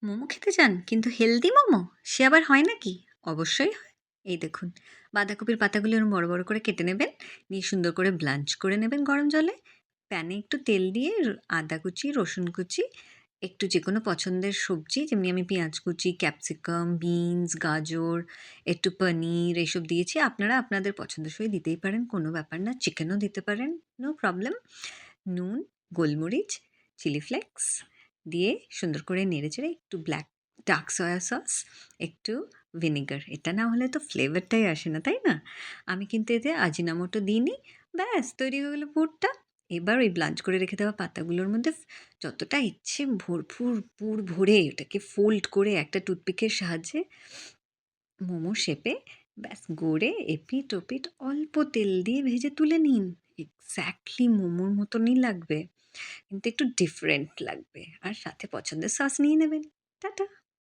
মোমো খেতে চান? কিন্তু হেলদি মোমো? সে আবার হয় নাকি? অবশ্যই হয়। এই দেখুন, বাঁধাকপির পাতাগুলো এরম বড়, বড় করে কেটে নেবেন। নিয়ে সুন্দর করে ব্লাঞ্চ করে নেবেন গরম জলে। প্যানে একটু তেল দিয়ে আদা কুচি, রসুন কুচি, একটু যেকোনো পছন্দের সবজি যেমনি আমি পেঁয়াজ কুচি, ক্যাপসিকাম, বিনস, গাজর, একটু পনির এসব দিয়েছি। আপনারা আপনাদের পছন্দসই দিতেই পারেন, কোনো ব্যাপার না। চিকেনও দিতে পারেন, নো প্রবলেম। নুন, গোলমরিচ, চিলি ফ্লেক্স দিয়ে সুন্দর করে নেড়েচেড়ে একটু ডার্ক সয়া সস, একটু ভিনেগার। এটা না হলে তো ফ্লেভারটাই আসে না, তাই না? আমি কিন্তু এতে আজিনামোটো দিইনি। ব্যাস তৈরি হয়ে গেল পুরটা। এবার ওই ব্লাঞ্চ করে রেখে দেওয়া পাতাগুলোর মধ্যে যতটা ইচ্ছে ভরপুর পুর ভরে ওটাকে ফোল্ড করে একটা টুথপিকের সাহায্যে মোমো শেপে ব্যাস গড়ে এপিঠ ওপিঠ অল্প তেল দিয়ে ভেজে তুলে নিন। এক্স্যাক্টলি মোমোর মতনই লাগবে। কিন্তু একটু ডিফারেন্ট লাগবে। আর সাথে পছন্দের সস নিয়ে নেবেন। টাটা!